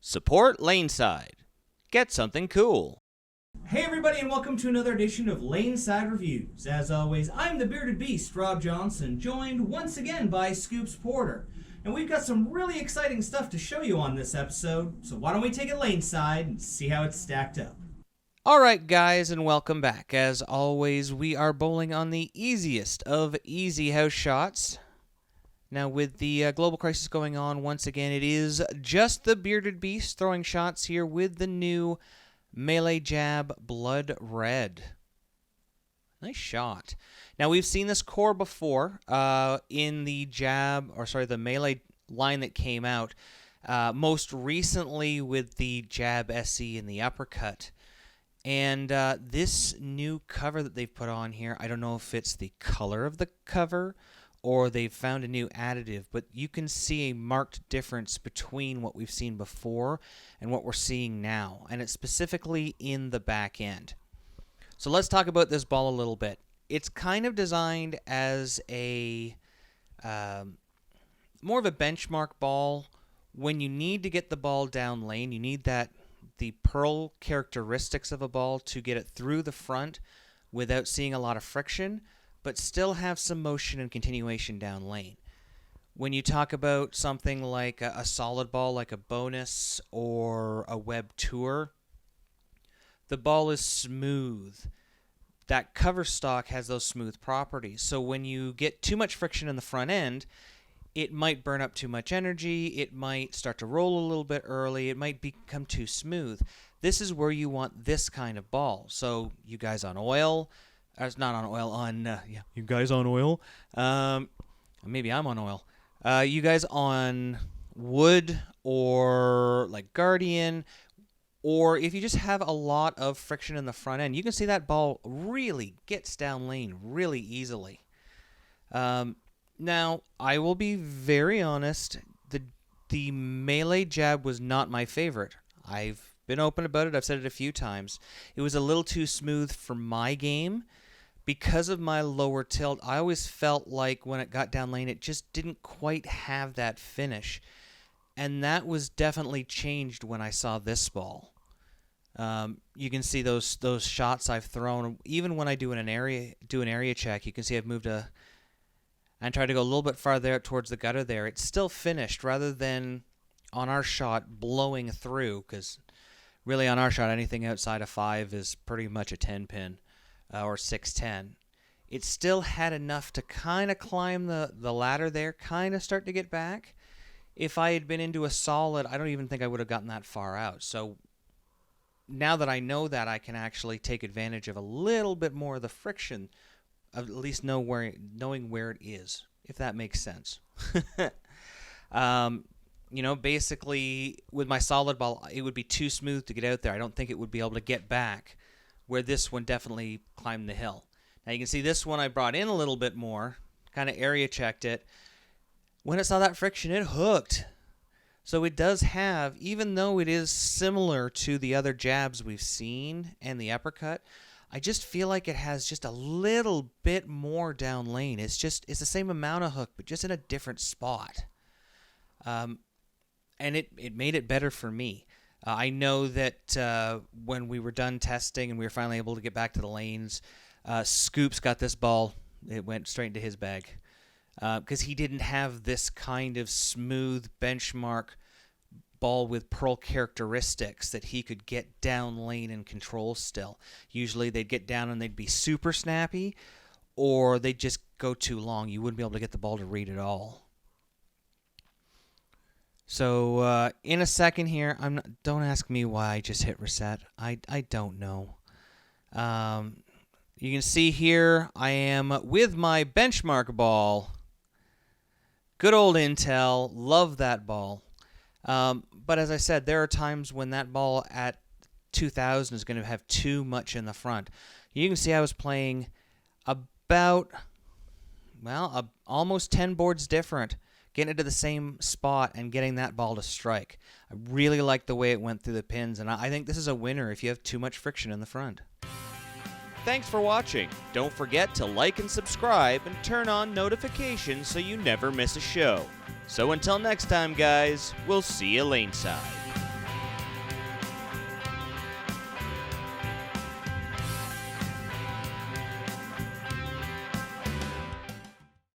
Support LANESIDE. Get something cool. Hey everybody, and welcome to another edition of LANESIDE Reviews. As always, I'm the bearded beast, Rob Johnson, joined once again by Scoops Porter. And we've got some really exciting stuff to show you on this episode, so why don't we take it LANESIDE and see how it's stacked up. Alright guys, and welcome back. As always, we are bowling on the easiest of easy house shots. Now with the global crisis going on, once again, it is just the bearded beast throwing shots here with the new Melee Jab Blood Red. Nice shot. Now we've seen this core before in the the Melee line that came out. Most recently with the Jab SE and the uppercut. And this new cover that they've put on here, I don't know if it's the color of the cover or they've found a new additive, but you can see a marked difference between what we've seen before and what we're seeing now, and it's specifically in the back end. So let's talk about this ball a little bit. It's kind of designed as a more of a benchmark ball. When you need to get the ball down lane, you need the pearl characteristics of a ball to get it through the front without seeing a lot of friction, but still have some motion and continuation down lane. When you talk about something like a solid ball, like a bonus or a web tour, the ball is smooth. That cover stock has those smooth properties. So when you get too much friction in the front end, it might burn up too much energy, it might start to roll a little bit early, it might become too smooth. This is where you want this kind of ball. So you guys on oil, not on oil, you guys on oil, maybe I'm on oil. You guys on wood or like Guardian, or if you just have a lot of friction in the front end, you can see that ball really gets down lane really easily. Now, I will be very honest, the Melee Jab was not my favorite. I've been open about it, I've said it a few times. It was a little too smooth for my game. Because of my lower tilt, I always felt like when it got down lane, it just didn't quite have that finish. And that was definitely changed when I saw this ball. You can see those shots I've thrown. Even when I do an area check, you can see I've moved and tried to go a little bit farther out towards the gutter there. It's still finished rather than on our shot blowing through, because really on our shot, anything outside of 5 is pretty much a 10 pin. Or 610. It still had enough to kind of climb the ladder there, kind of start to get back. If I had been into a solid, I don't even think I would have gotten that far out. So now that I know that, I can actually take advantage of a little bit more of the friction, of at least knowing where it is, if that makes sense. You know, basically, with my solid ball, it would be too smooth to get out there. I don't think it would be able to get back, where this one definitely climbed the hill. Now you can see this one I brought in a little bit more, kind of area checked it. When it saw that friction, it hooked. So it does have, even though it is similar to the other jabs we've seen and the uppercut, I just feel like it has just a little bit more down lane. It's the same amount of hook, but just in a different spot. And it made it better for me. I know that when we were done testing and we were finally able to get back to the lanes, Scoops got this ball. It went straight into his bag because he didn't have this kind of smooth benchmark ball with pearl characteristics that he could get down lane and control still. Usually they'd get down and they'd be super snappy, or they'd just go too long. You wouldn't be able to get the ball to read at all. So in a second here, don't ask me why I just hit reset. I don't know. You can see here I am with my benchmark ball. Good old Intel. Love that ball. But as I said, there are times when that ball at 2000 is going to have too much in the front. You can see I was playing about, almost 10 boards different, getting it to the same spot and getting that ball to strike. I really like the way it went through the pins, and I think this is a winner if you have too much friction in the front. Thanks for watching. Don't forget to like and subscribe and turn on notifications so you never miss a show. So until next time, guys, we'll see you laneside.